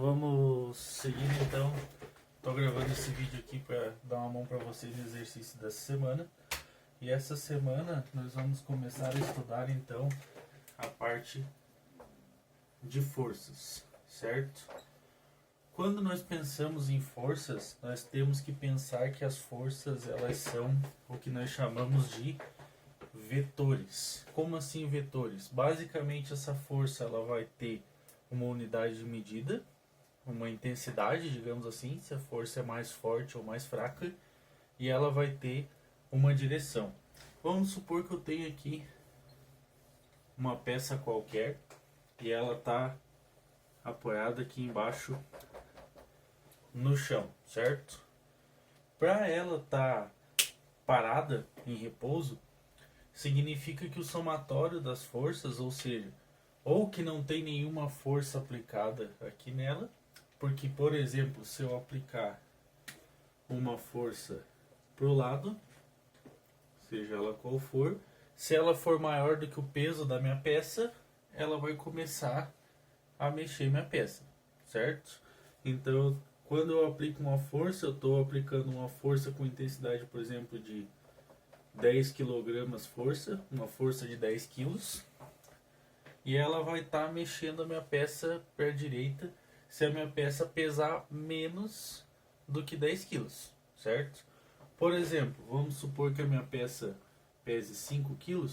Vamos seguir então. Estou gravando esse vídeo aqui para dar uma mão para vocês no exercício dessa semana. E essa semana nós vamos começar a estudar então a parte de forças, certo? Quando nós pensamos em forças, nós temos que pensar que as forças elas são o que nós chamamos de vetores. Como assim vetores? Basicamente essa força ela vai ter uma unidade de medida, uma intensidade, digamos assim, se a força é mais forte ou mais fraca, e ela vai ter uma direção. Vamos supor que eu tenho aqui uma peça qualquer e ela está apoiada aqui embaixo no chão, certo? Para ela estar parada em repouso, significa que o somatório das forças, ou seja, ou que não tem nenhuma força aplicada aqui nela, porque, por exemplo, se eu aplicar uma força para o lado, seja ela qual for, se ela for maior do que o peso da minha peça, ela vai começar a mexer minha peça, certo? Então, quando eu aplico uma força, eu estou aplicando uma força com intensidade, por exemplo, de 10 kg força, uma força de 10 kg, e ela vai estar mexendo a minha peça para a direita se a minha peça pesar menos do que 10 kg, certo? Por exemplo, vamos supor que a minha peça pese 5 kg,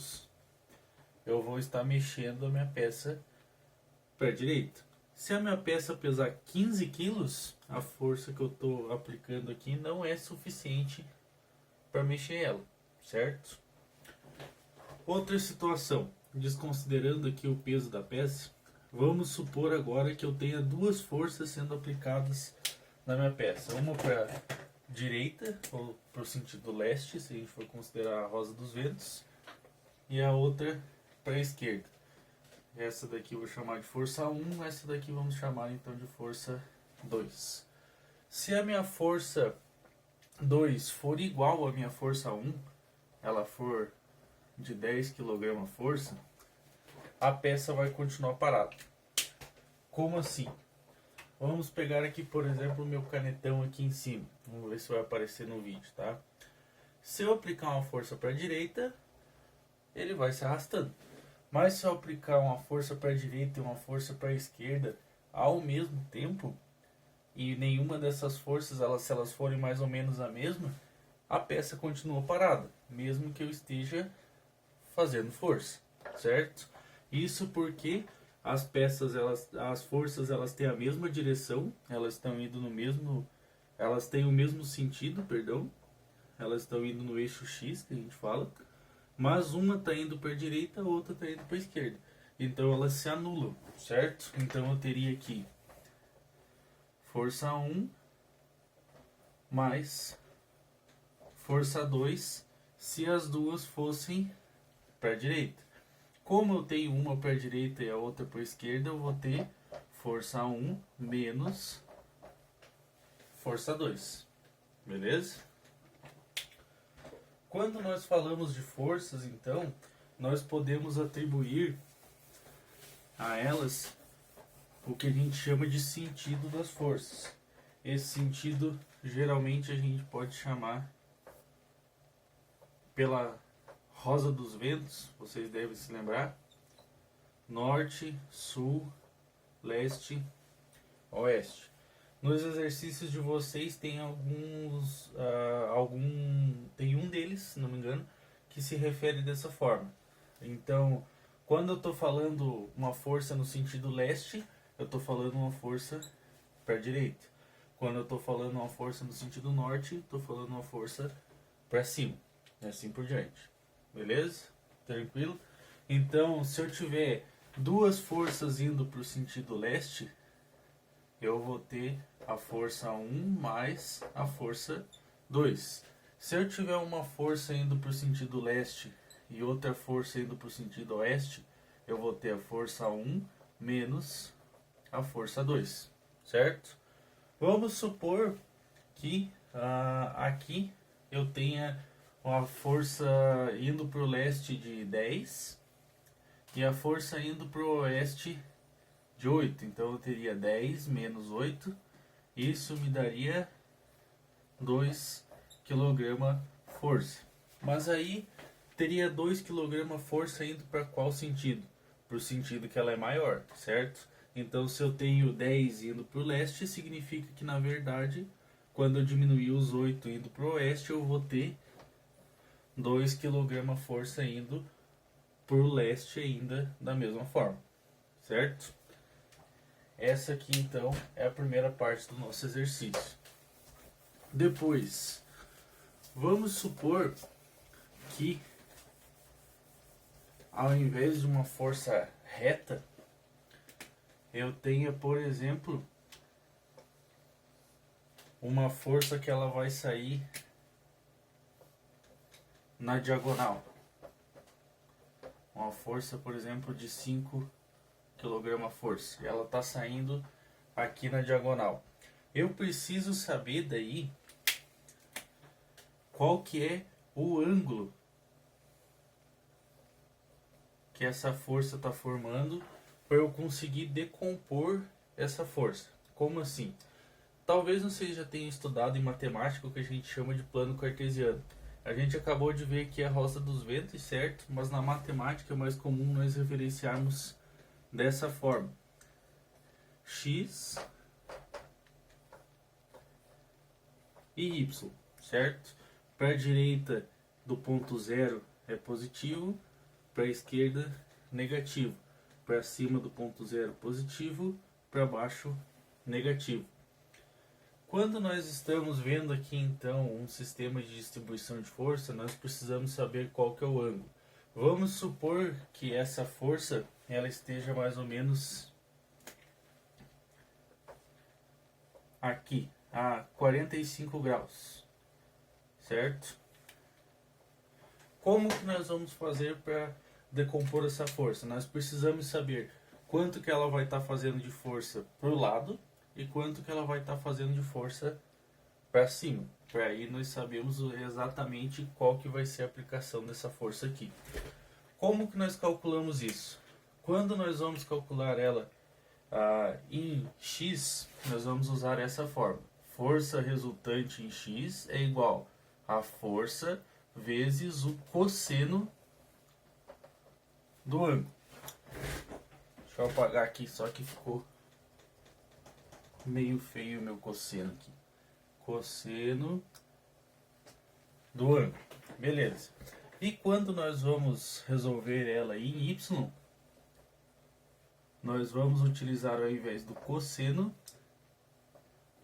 eu vou estar mexendo a minha peça para a direita. Se a minha peça pesar 15 kg, a força que eu estou aplicando aqui não é suficiente para mexer ela, certo? Outra situação, desconsiderando aqui o peso da peça, vamos supor agora que eu tenha duas forças sendo aplicadas na minha peça. Uma para a direita, ou para o sentido leste, se a gente for considerar a rosa dos ventos, e a outra para a esquerda. Essa daqui eu vou chamar de força 1, essa daqui vamos chamar então de força 2. Se a minha força 2 for igual à minha força 1, ela for de 10 kg força, a peça vai continuar parada. Como assim? Vamos pegar aqui, por exemplo, o meu canetão aqui em cima. Vamos ver se vai aparecer no vídeo, tá? Se eu aplicar uma força para a direita, ele vai se arrastando. Mas se eu aplicar uma força para a direita e uma força para a esquerda ao mesmo tempo, e nenhuma dessas forças, se elas forem mais ou menos a mesma, a peça continua parada, mesmo que eu esteja fazendo força, certo? Isso porque as peças, as forças, elas têm a mesma direção, elas estão indo no mesmo, elas têm o mesmo sentido, perdão, elas estão indo no eixo X, que a gente fala, mas uma está indo para a direita, a outra está indo para a esquerda. Então elas se anulam, certo? Então eu teria aqui força 1 mais força 2 se as duas fossem para a direita. Como eu tenho uma para a direita e a outra para a esquerda, eu vou ter força 1 menos força 2. Beleza? Quando nós falamos de forças, então, nós podemos atribuir a elas o que a gente chama de sentido das forças. Esse sentido, geralmente, a gente pode chamar pela rosa dos ventos, vocês devem se lembrar: norte, sul, leste, oeste. Nos exercícios de vocês tem tem um deles, se não me engano, que se refere dessa forma. Então, quando eu estou falando uma força no sentido leste, eu estou falando uma força para a direita. Quando eu estou falando uma força no sentido norte, estou falando uma força para cima, e assim por diante. Beleza? Tranquilo? Então, se eu tiver duas forças indo para o sentido leste, eu vou ter a força 1 mais a força 2. Se eu tiver uma força indo para o sentido leste e outra força indo para o sentido oeste, eu vou ter a força 1 menos a força 2, certo? Vamos supor que aqui eu tenha uma força indo para o leste de 10 e a força indo para o oeste de 8. Então eu teria 10 menos 8. Isso me daria 2 kg força. Mas aí teria 2 kg força indo para qual sentido? Para o sentido que ela é maior, certo? Então se eu tenho 10 indo para o leste, significa que na verdade, quando eu diminuir os 8 indo para o oeste, eu vou ter 2 kg força indo para o leste ainda da mesma forma, certo? Essa aqui então é a primeira parte do nosso exercício. Depois, vamos supor que ao invés de uma força reta, eu tenha, por exemplo, uma força que ela vai sair na diagonal. Uma força, por exemplo, de 5 kg força. Ela está saindo aqui na diagonal. Eu preciso saber daí qual que é o ângulo que essa força está formando para eu conseguir decompor essa força. Como assim? Talvez vocês já tenham estudado em matemática o que a gente chama de plano cartesiano. A gente acabou de ver aqui a roda dos ventos, certo? Mas na matemática é mais comum nós referenciarmos dessa forma: x e y, certo? Para a direita do ponto zero é positivo, para a esquerda negativo, para cima do ponto zero positivo, para baixo negativo. Quando nós estamos vendo aqui então um sistema de distribuição de força, nós precisamos saber qual que é o ângulo. Vamos supor que essa força ela esteja mais ou menos aqui, a 45 graus, certo? Como que nós vamos fazer para decompor essa força? Nós precisamos saber quanto que ela vai estar fazendo de força para o lado e quanto que ela vai estar fazendo de força para cima. Para aí nós sabemos exatamente qual que vai ser a aplicação dessa força aqui. Como que nós calculamos isso? Quando nós vamos calcular ela em x, nós vamos usar essa forma. Força resultante em x é igual a força vezes o cosseno do ângulo. Deixa eu apagar aqui, só que ficou meio feio o meu cosseno aqui. Cosseno do ângulo. Beleza. E quando nós vamos resolver ela em y, nós vamos utilizar ao invés do cosseno,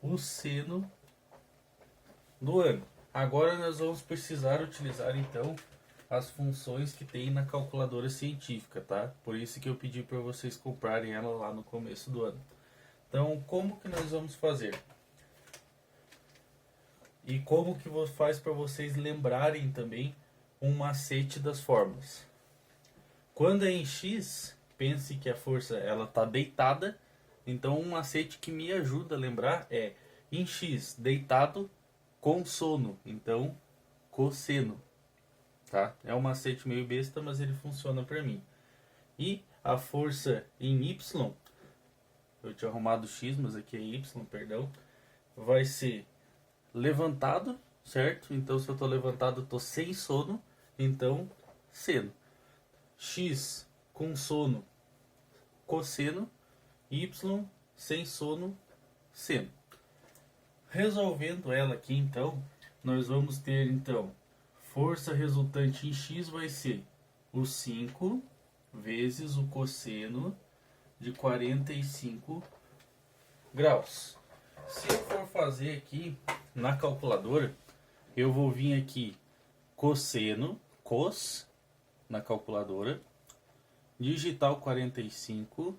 o seno do ângulo. Agora nós vamos precisar utilizar então as funções que tem na calculadora científica, tá? Por isso que eu pedi para vocês comprarem ela lá no começo do ano. Então, como que nós vamos fazer? E como que faz para vocês lembrarem também um macete das fórmulas? Quando é em x, pense que a força ela está deitada. Então, um macete que me ajuda a lembrar é em x, deitado com sono. Então, cosseno. Tá? É um macete meio besta, mas ele funciona para mim. E a força em y, eu tinha arrumado x, mas aqui é y, perdão, vai ser levantado, certo? Então se eu estou levantado, eu estou sem sono, então seno. X com sono, cosseno, y sem sono, seno. Resolvendo ela aqui então, nós vamos ter então força resultante em x vai ser o 5 vezes o cosseno de 45 graus. Se eu for fazer aqui na calculadora, eu vou vir aqui cosseno, cos, na calculadora, digitar o 45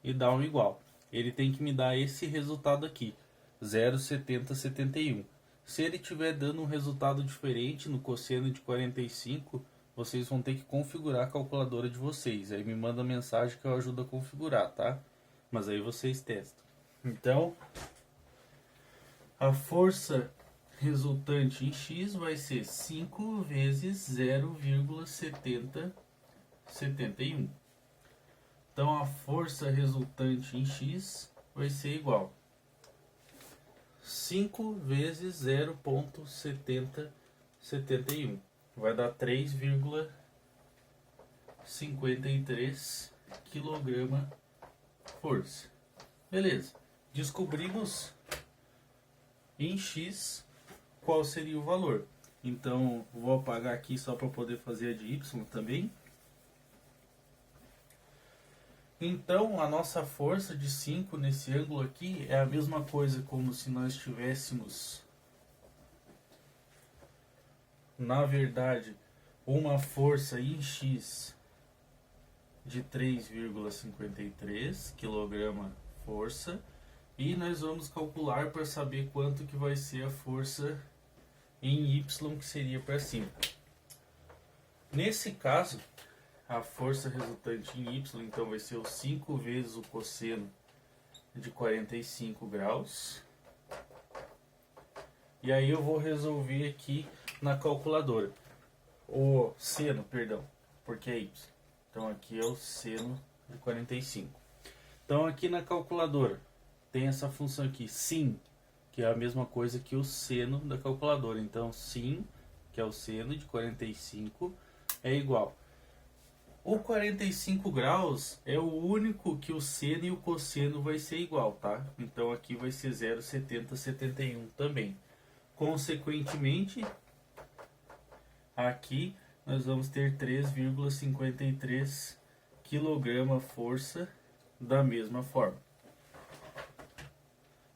e dar um igual. Ele tem que me dar esse resultado aqui, 0,7071. Se ele estiver dando um resultado diferente no cosseno de 45, vocês vão ter que configurar a calculadora de vocês. Aí me manda mensagem que eu ajudo a configurar, tá? Mas aí vocês testam. Então, a força resultante em x vai ser 5 vezes 0,7071. Então a força resultante em X vai ser igual 5 vezes 0,7071. Vai dar 3,53 kg força. Beleza. Descobrimos em X qual seria o valor. Então vou apagar aqui só para poder fazer a de Y também. Então a nossa força de 5 nesse ângulo aqui é a mesma coisa como se nós tivéssemos, na verdade, uma força em X de 3,53 kg força, e nós vamos calcular para saber quanto que vai ser a força em Y, que seria para cima. Nesse caso, a força resultante em Y, então, vai ser o 5 vezes o cosseno de 45 graus. E aí eu vou resolver aqui na calculadora. O seno, perdão, porque é Y. Então aqui é o seno de 45. Então aqui na calculadora tem essa função aqui, sin, que é a mesma coisa que o seno da calculadora. Então sin, que é o seno de 45, é igual. O 45 graus é o único que o seno e o cosseno vai ser igual, tá? Então aqui vai ser 0,7071 também. Consequentemente, aqui nós vamos ter 3,53 kg força da mesma forma.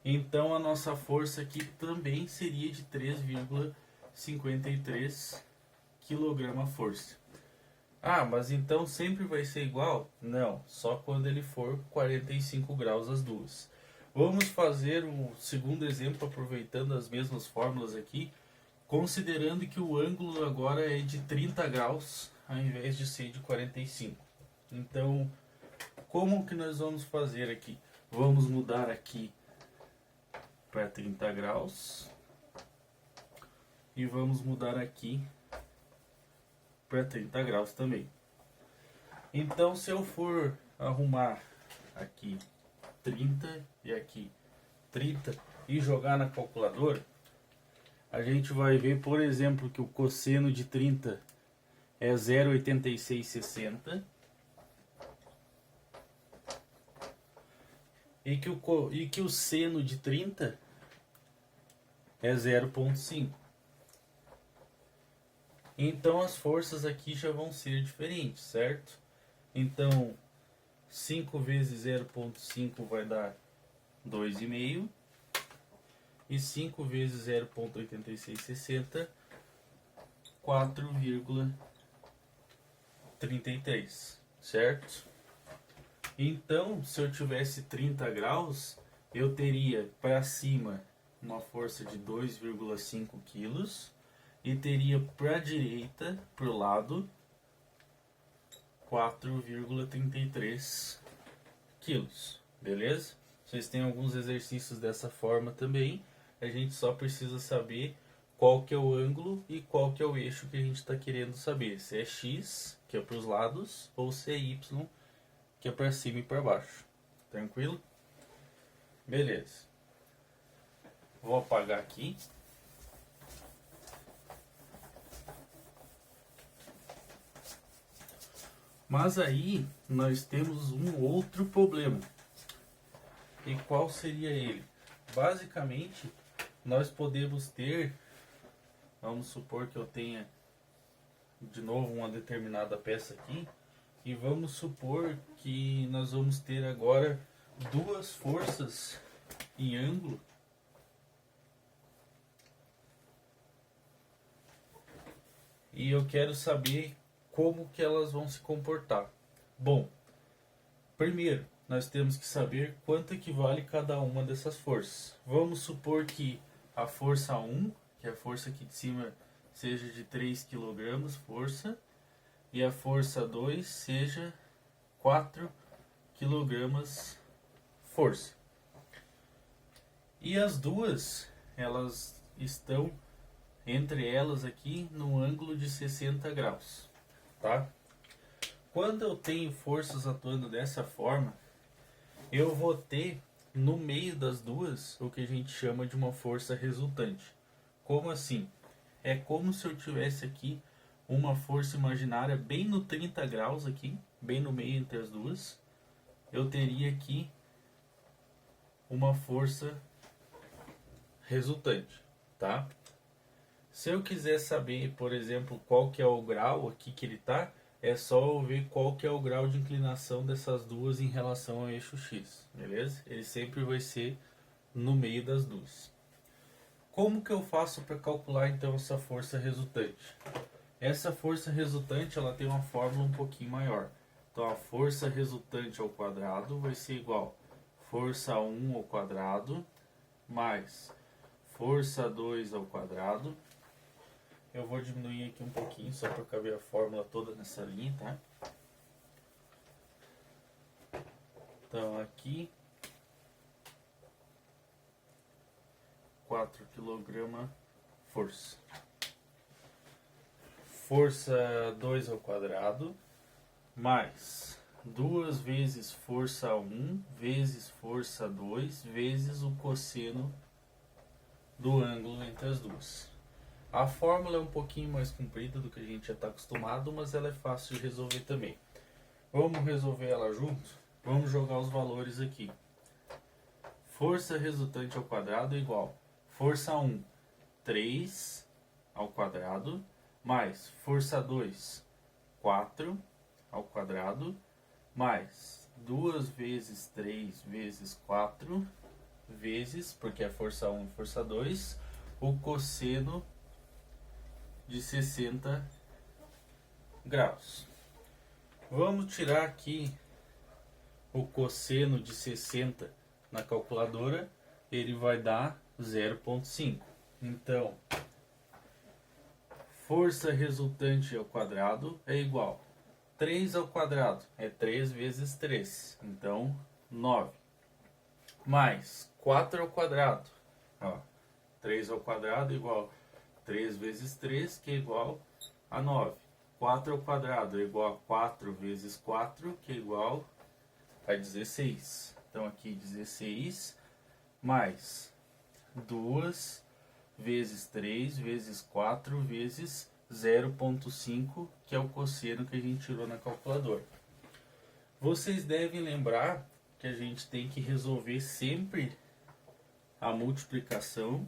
Então a nossa força aqui também seria de 3,53 kg força. Ah, mas então sempre vai ser igual? Não, só quando ele for 45 graus as duas. Vamos fazer um segundo exemplo aproveitando as mesmas fórmulas aqui, considerando que o ângulo agora é de 30 graus ao invés de ser de 45. Então, como que nós vamos fazer aqui? Vamos mudar aqui para 30 graus e vamos mudar aqui para 30 graus também. Então, se eu for arrumar aqui 30 e aqui 30 e jogar na calculadora, a gente vai ver, por exemplo, que o cosseno de 30 é 0,8660 e que o seno de 30 é 0,5. Então as forças aqui já vão ser diferentes, certo? Então 5 vezes 0,5 vai dar 2,5. E 5 vezes 0,8660, 4,33, certo? Então, se eu tivesse 30 graus, eu teria para cima uma força de 2,5 quilos e teria para a direita, para o lado, 4,33 quilos, beleza? Vocês têm alguns exercícios dessa forma também. A gente só precisa saber qual que é o ângulo e qual que é o eixo que a gente está querendo saber. Se é X, que é para os lados, ou se é Y, que é para cima e para baixo. Tranquilo? Beleza. Vou apagar aqui. Mas aí nós temos um outro problema. E qual seria ele? Basicamente, nós podemos ter, vamos supor que eu tenha de novo uma determinada peça aqui, e vamos supor que nós vamos ter agora duas forças em ângulo e eu quero saber como que elas vão se comportar. Bom, primeiro nós temos que saber quanto equivale cada uma dessas forças. Vamos supor que a força 1, que é a força aqui de cima, seja de 3 kg força, e a força 2 seja 4 kg força. E as duas, elas estão entre elas aqui no ângulo de 60 graus, tá? Quando eu tenho forças atuando dessa forma, eu vou ter no meio das duas o que a gente chama de uma força resultante. Como assim? É como se eu tivesse aqui uma força imaginária bem no 30 graus aqui, bem no meio entre as duas. Eu teria aqui uma força resultante, tá? Se eu quiser saber, por exemplo, qual que é o grau aqui que ele está, é só eu ver qual que é o grau de inclinação dessas duas em relação ao eixo X, beleza? Ele sempre vai ser no meio das duas. Como que eu faço para calcular então essa força resultante? Essa força resultante ela tem uma fórmula um pouquinho maior. Então a força resultante ao quadrado vai ser igual a força 1 ao quadrado mais força 2 ao quadrado. Eu vou diminuir aqui um pouquinho só para caber a fórmula toda nessa linha, tá? Então aqui 4 kg força. Força 2 ao quadrado mais 2 vezes força 1 vezes força 2 vezes o cosseno do ângulo entre as duas. A fórmula é um pouquinho mais comprida do que a gente já está acostumado, mas ela é fácil de resolver também. Vamos resolver ela junto? Vamos jogar os valores aqui. Força resultante ao quadrado é igual força 1, 3 ao quadrado, mais força 2, 4 ao quadrado, mais 2 vezes 3 vezes 4, vezes, porque é força 1 e força 2, o cosseno de 60 graus. Vamos tirar aqui o cosseno de 60 na calculadora, ele vai dar 0,5. Então, força resultante ao quadrado é igual 3 ao quadrado, é 3 vezes 3, então 9. Mais 4 ao quadrado, ó, 3 ao quadrado é igual 3 vezes 3, que é igual a 9. 4 ao quadrado é igual a 4 vezes 4, que é igual a 16. Então aqui 16 mais 2 vezes 3 vezes 4 vezes 0,5, que é o cosseno que a gente tirou na calculadora. Vocês devem lembrar que a gente tem que resolver sempre a multiplicação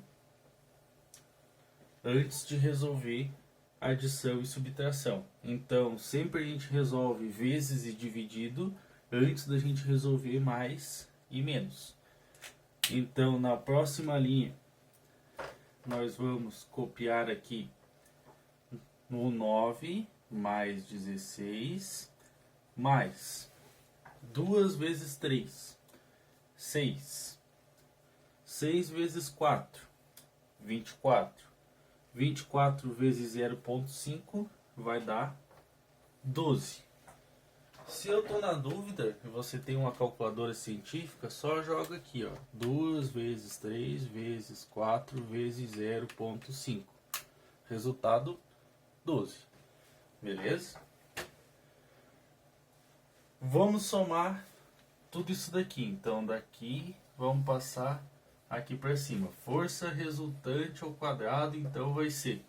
antes de resolver adição e subtração. Então, sempre a gente resolve vezes e dividido antes da gente resolver mais e menos. Então, na próxima linha, nós vamos copiar aqui no 9 mais 16 mais 2 vezes 3, 6. 6 vezes 4, 24. 24 vezes 0,5 vai dar 12. Se eu estou na dúvida e você tem uma calculadora científica, só joga aqui, ó, 2 vezes 3 vezes 4 vezes 0,5. Resultado 12. Beleza? Vamos somar tudo isso daqui. Então daqui vamos passar aqui para cima. Força resultante ao quadrado, então vai ser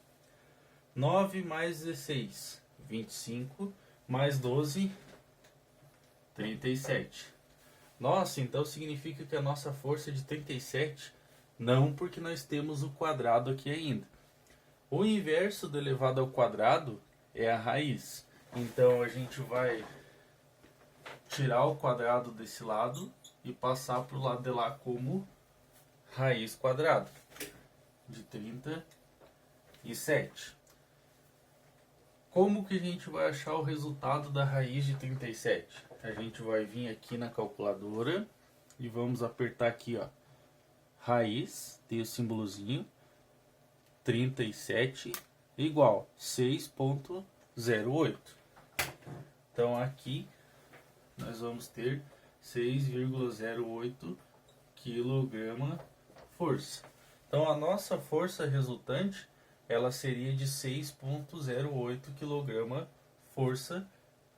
9 mais 16, 25, mais 12, 37. Nossa, então significa que a nossa força é de 37? Não, porque nós temos o quadrado aqui ainda. O inverso do elevado ao quadrado é a raiz. Então a gente vai tirar o quadrado desse lado e passar para o lado de lá como raiz quadrada de 37. Como que a gente vai achar o resultado da raiz de 37? A gente vai vir aqui na calculadora e vamos apertar aqui, ó, raiz, tem o símbolozinho, 37 igual 6,08. Então aqui nós vamos ter 6,08 kg força. Então a nossa força resultante ela seria de 6,08 kg força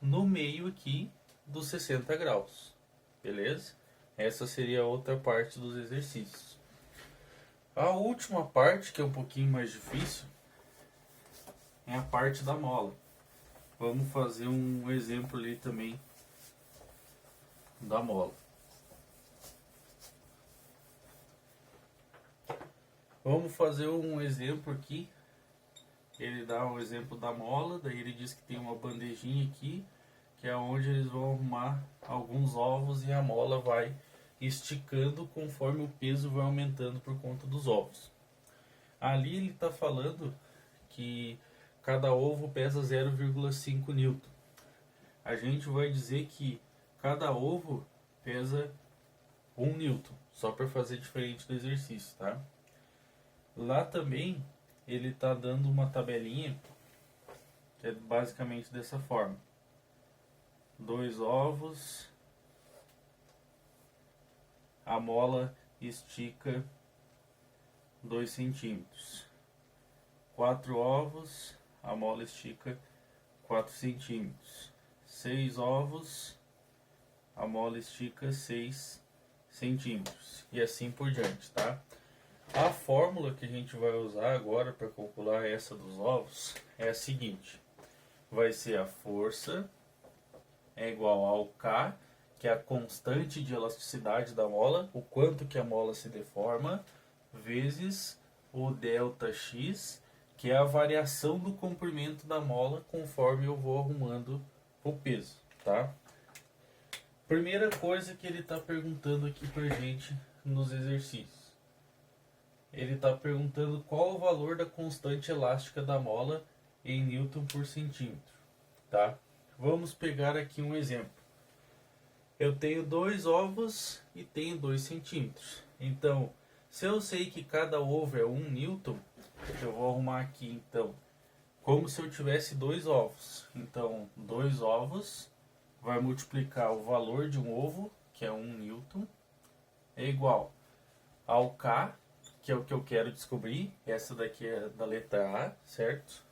no meio aqui dos 60 graus, beleza? Essa seria a outra parte dos exercícios. A última parte, que é um pouquinho mais difícil, é a parte da mola. Vamos fazer um exemplo ali também da mola. Vamos fazer um exemplo aqui. Ele dá um exemplo da mola, daí ele diz que tem uma bandejinha aqui, que é onde eles vão arrumar alguns ovos e a mola vai esticando conforme o peso vai aumentando por conta dos ovos. Ali ele está falando que cada ovo pesa 0,5 newton. A gente vai dizer que cada ovo pesa 1 newton, só para fazer diferente do exercício, tá? Lá também ele está dando uma tabelinha que é basicamente dessa forma: 2 ovos, a mola estica 2 centímetros. 4 ovos, a mola estica 4 centímetros. 6 ovos, a mola estica 6 centímetros. E assim por diante, tá? A fórmula que a gente vai usar agora para calcular essa dos ovos é a seguinte: vai ser a força é igual ao K, que é a constante de elasticidade da mola, o quanto que a mola se deforma, vezes o ΔX, que é a variação do comprimento da mola conforme eu vou arrumando o peso, tá? Primeira coisa que ele está perguntando aqui pra gente nos exercícios. Ele está perguntando qual o valor da constante elástica da mola em newton por centímetro, tá? Vamos pegar aqui um exemplo. Eu tenho 2 ovos e tenho 2 centímetros. Então, se eu sei que cada ovo é 1 newton, eu vou arrumar aqui, então, como se eu tivesse 2 ovos. Então, 2 ovos vai multiplicar o valor de um ovo, que é 1 newton, é igual ao K, que é o que eu quero descobrir. Essa daqui é da letra A, certo?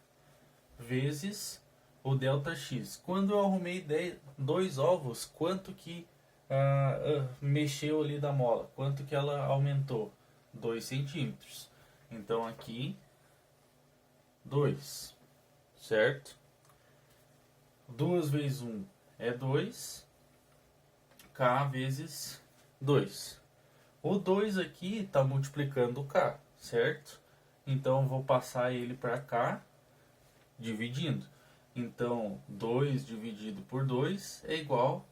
Vezes o ΔX. Quando eu arrumei 2 ovos, quanto que mexeu ali da mola? Quanto que ela aumentou? 2 centímetros. Então aqui, 2, certo? 2 vezes 1 é 2, K vezes 2. O 2 aqui está multiplicando o K, certo? Então eu vou passar ele para cá, dividindo. Então 2 dividido por 2 é igual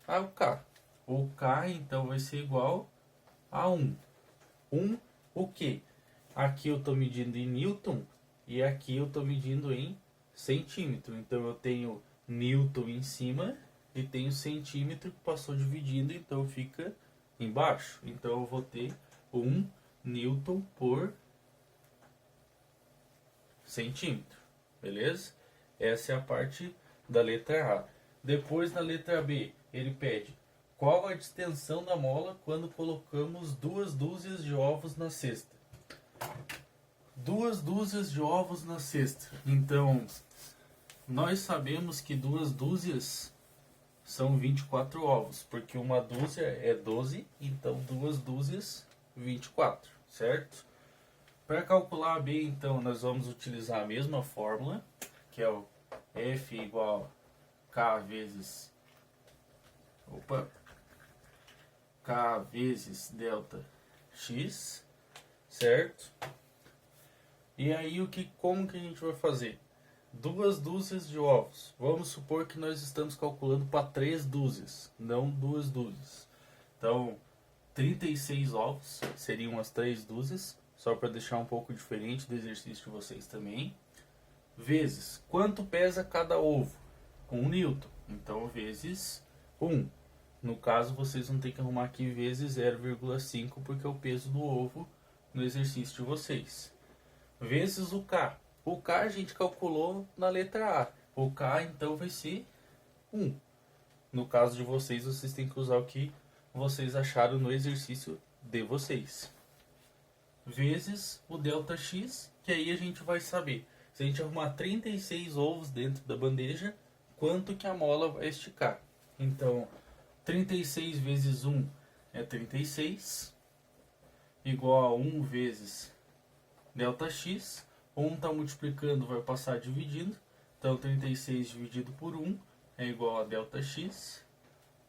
ao K. O K então vai ser igual a 1. 1 o quê? Aqui eu estou medindo em newton e aqui eu estou medindo em centímetro. Então eu tenho newton em cima e tenho centímetro que passou dividindo, então fica embaixo. Então eu vou ter 1 newton por centímetro, beleza? Essa é a parte da letra A. Depois, na letra B, ele pede qual a distensão da mola quando colocamos 2 dúzias de ovos na cesta. 2 dúzias de ovos na cesta. Então, nós sabemos que 2 dúzias são 24 ovos, porque uma dúzia é 12, então 2 dúzias, 24, certo? Para calcular a B, então, nós vamos utilizar a mesma fórmula, que é o F igual a K vezes ΔX, certo? E aí como que a gente vai fazer? 2 dúzias de ovos. Vamos supor que nós estamos calculando para 3 dúzias, não 2 dúzias. Então, 36 ovos seriam as 3 dúzias, só para deixar um pouco diferente do exercício de vocês também. Vezes, quanto pesa cada ovo? 1 newton. Então, vezes 1. No caso, vocês vão ter que arrumar aqui vezes 0,5, porque é o peso do ovo no exercício de vocês. Vezes o K. O K a gente calculou na letra A. O K então vai ser 1. No caso de vocês, vocês têm que usar o que vocês acharam no exercício de vocês. Vezes o ΔX, que aí a gente vai saber. Se a gente arrumar 36 ovos dentro da bandeja, quanto que a mola vai esticar. Então, 36 vezes 1 é 36, igual a 1 vezes ΔX. 1 está multiplicando, vai passar dividindo. Então, 36 dividido por 1 é igual a ΔX.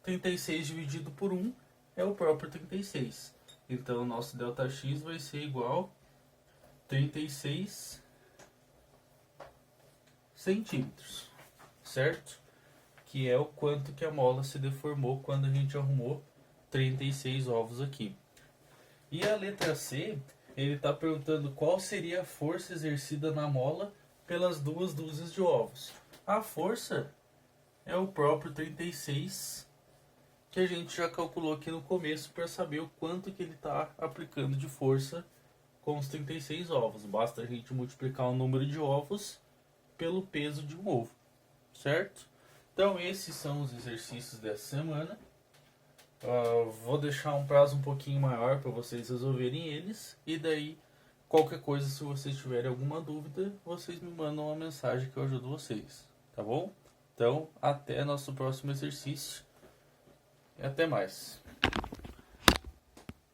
36 dividido por 1 é o próprio 36. Então, o nosso ΔX vai ser igual a 36 centímetros, certo? Que é o quanto que a mola se deformou quando a gente arrumou 36 ovos aqui. E a letra C, ele está perguntando qual seria a força exercida na mola pelas 2 dúzias de ovos. A força é o próprio 36 que a gente já calculou aqui no começo para saber o quanto que ele está aplicando de força com os 36 ovos. Basta a gente multiplicar o número de ovos pelo peso de um ovo, certo? Então esses são os exercícios dessa semana. Vou deixar um prazo um pouquinho maior para vocês resolverem eles. E daí, qualquer coisa, se vocês tiverem alguma dúvida, vocês me mandam uma mensagem que eu ajudo vocês, tá bom? Então, até nosso próximo exercício. E até mais.